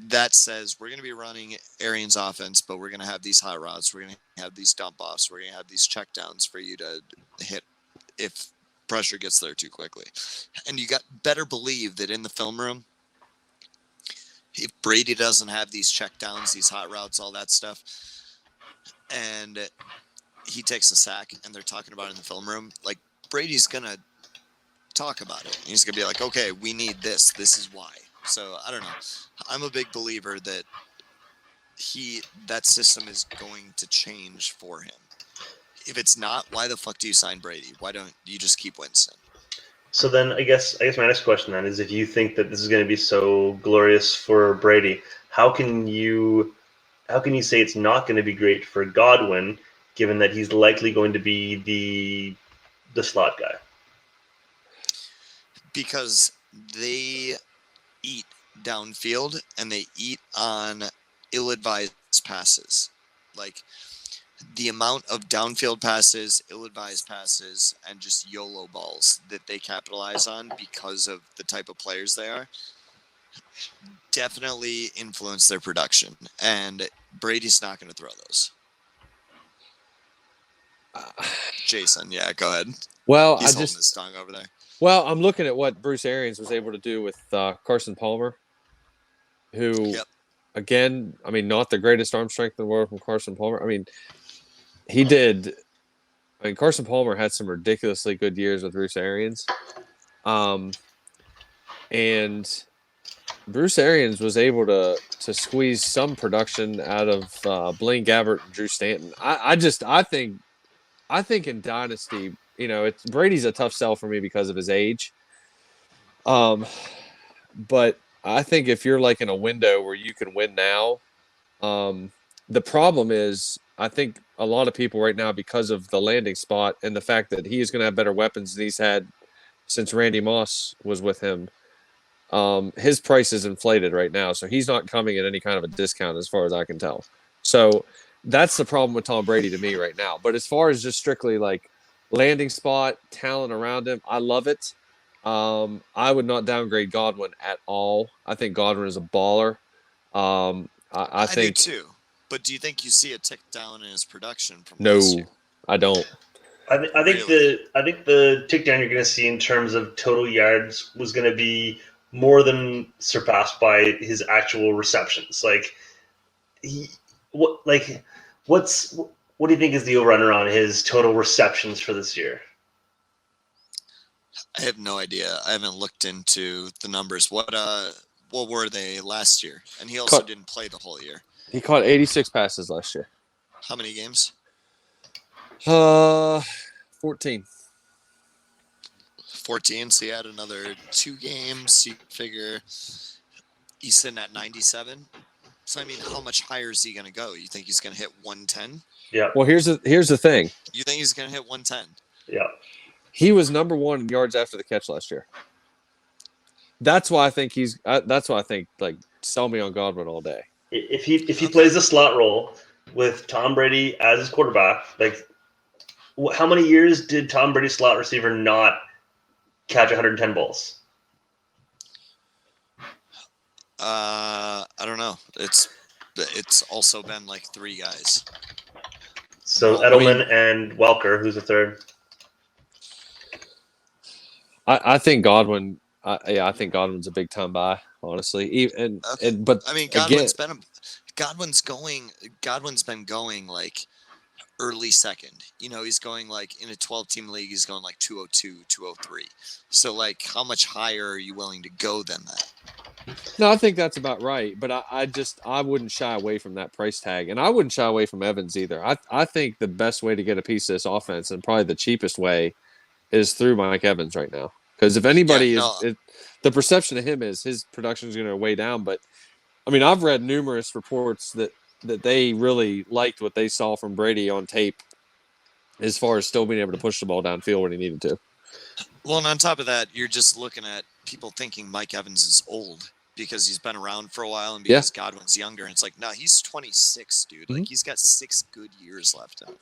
that says we're going to be running Arians' offense, but we're going to have these hot routes. We're going to have these dump offs. We're going to have these checkdowns for you to hit if pressure gets there too quickly. And you got better believe that in the film room, if Brady doesn't have these checkdowns, these hot routes, all that stuff, and he takes a sack and they're talking about it in the film room, like, Brady's going to talk about it. He's going to be like, okay, we need this. This is why. So I don't know. I'm a big believer that that system is going to change for him. If it's not, why the fuck do you sign Brady? Why don't you just keep Winston? So then I guess my next question then is, if you think that this is going to be so glorious for Brady, how can you say it's not going to be great for Godwin, given that he's likely going to be the slot guy? Because they eat downfield and they eat on ill-advised passes. Like, the amount of downfield passes, ill-advised passes, and just YOLO balls that they capitalize on because of the type of players they are definitely influence their production. And Brady's not going to throw those. Jason, yeah, go ahead. Well, He's holding his tongue over there. Well, I'm looking at what Bruce Arians was able to do with Carson Palmer, who, again, I mean, not the greatest arm strength in the world from Carson Palmer. I mean, Carson Palmer had some ridiculously good years with Bruce Arians. And Bruce Arians was able to squeeze some production out of Blaine Gabbert and Drew Stanton. I think in Dynasty, Brady's a tough sell for me because of his age. But I think if you're like in a window where you can win now, the problem is, I think a lot of people right now, because of the landing spot and the fact that he is going to have better weapons than he's had since Randy Moss was with him, his price is inflated right now. So he's not coming at any kind of a discount as far as I can tell. So that's the problem with Tom Brady to me right now. But as far as just strictly like landing spot, talent around him, I love it. I would not downgrade Godwin at all. I think Godwin is a baller. I think do too. But do you think you see a tick down in his production from last year? I don't. I think the tick down you're going to see in terms of total yards was going to be more than surpassed by his actual receptions. Like, what do you think is the over-under on his total receptions for this year? I have no idea. I haven't looked into the numbers. What were they last year? And he also didn't play the whole year. He caught 86 passes last year. How many games? 14. 14. So he had another 2 games. You figure he's sitting at 97. So I mean, how much higher is he going to go? You think he's going to hit 110? Yeah. Well, here's the thing. You think he's going to hit 110? Yeah. He was number 1 in yards after the catch last year. That's why I think like, sell me on Godwin all day. If he plays the slot role with Tom Brady as his quarterback, like, how many years did Tom Brady's slot receiver not catch 110 balls? I don't know. It's also been like 3 guys. So Edelman and Welker, who's the third? I think Godwin. I think Godwin's a big time buy, honestly. But I mean, Godwin's been going like early second. He's going like in a 12-team league, he's going like 202, 203. So like, how much higher are you willing to go than that? No, I think that's about right. But I wouldn't shy away from that price tag, and I wouldn't shy away from Evans either. I think the best way to get a piece of this offense, and probably the cheapest way, is through Mike Evans right now. Because if anybody the perception of him is his production is going to way down. But I mean, I've read numerous reports that they really liked what they saw from Brady on tape, as far as still being able to push the ball downfield when he needed to. Well, and on top of that, you're just looking at people thinking Mike Evans is old because he's been around for a while and because Godwin's younger. And it's like, no, he's 26, dude. Mm-hmm. Like, he's got 6 good years left in him.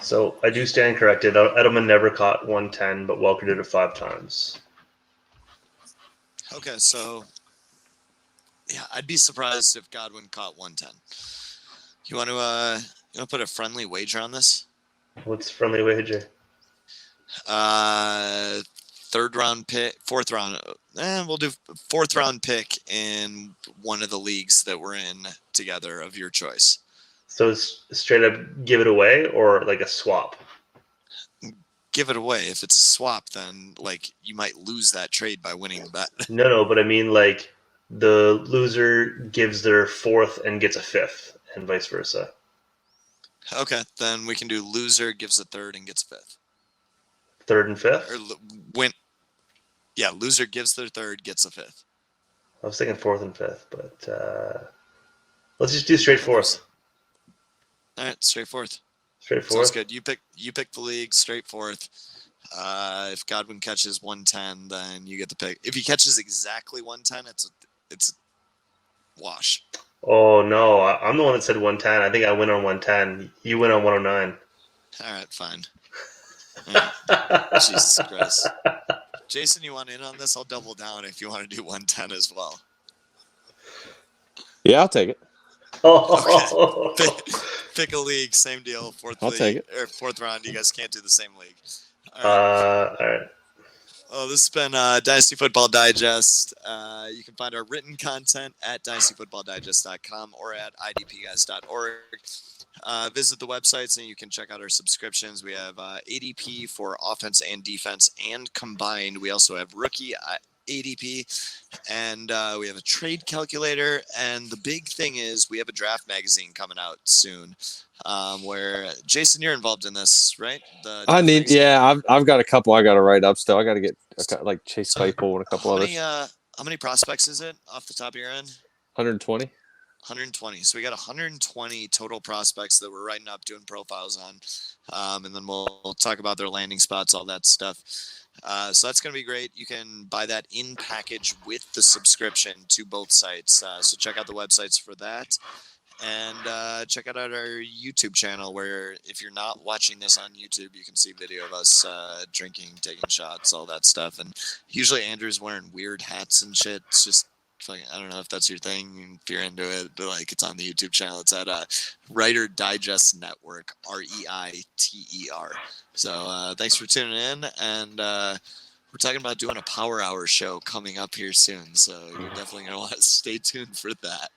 So I do stand corrected. Edelman never caught 110, but Welker did it 5 times. Okay, so yeah, I'd be surprised if Godwin caught 110. You want to put a friendly wager on this? What's friendly wager? 3rd round pick, 4th round. We'll do 4th round pick in one of the leagues that we're in together of your choice. So it's straight up give it away, or like a swap? Give it away. If it's a swap, then like you might lose that trade by winning the bet. No, but I mean like the loser gives their 4th and gets a 5th, and vice versa. Okay, then we can do loser gives a 3rd and gets 5th. 3rd and 5th? Or win. Yeah, loser gives their 3rd, gets a 5th. I was thinking 4th and 5th, but let's just do straight 4th. All right, straight 4th. Straight 4th. Sounds good. You pick the league, straight 4th. If Godwin catches 110, then you get the pick. If he catches exactly 110, it's a wash. Oh no, I'm the one that said 110. I think I win on 110. You win on 109. All right, fine. All right. Jesus Christ. Jason, you want in on this? I'll double down if you want to do 110 as well. Yeah, I'll take it. Oh. Okay. Pick a league, same deal. 4th I'll league, take it. or 4th round. You guys can't do the same league. All right. Oh, this has been Dynasty Football Digest. You can find our written content at dynastyfootballdigest.com or at idpguys.org. Visit the websites and you can check out our subscriptions. We have ADP for offense and defense and combined. We also have rookie ADP, and we have a trade calculator. And the big thing is we have a draft magazine coming out soon, where Jason, you're involved in this, right? I've got a couple I got to write up still. I got to get like Chase Claypool and a couple others. How many prospects is it off the top of your end? 120. 120. So we got 120 total prospects that we're writing up, doing profiles on, and then we'll talk about their landing spots, all that stuff. So that's going to be great. You can buy that in package with the subscription to both sites. So check out the websites for that. And check out our YouTube channel, where if you're not watching this on YouTube, you can see video of us drinking, taking shots, all that stuff. And usually Andrew's wearing weird hats and shit. It's just fucking, I don't know if that's your thing, if you're into it, but like, it's on the YouTube channel. It's at Writer Digest Network, REITER. So thanks for tuning in, and we're talking about doing a Power Hour show coming up here soon. So you're definitely going to want to stay tuned for that.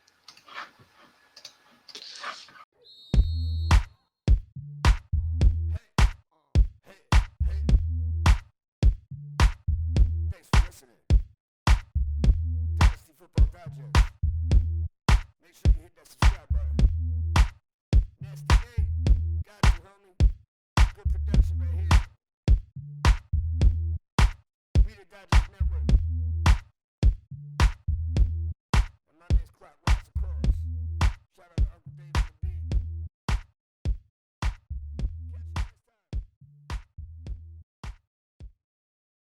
Thanks for listening. Dynasty Football Digest. Make sure you hit that subscribe button. Nasty day. Got you, homie. Good production right here. We the Digest Network.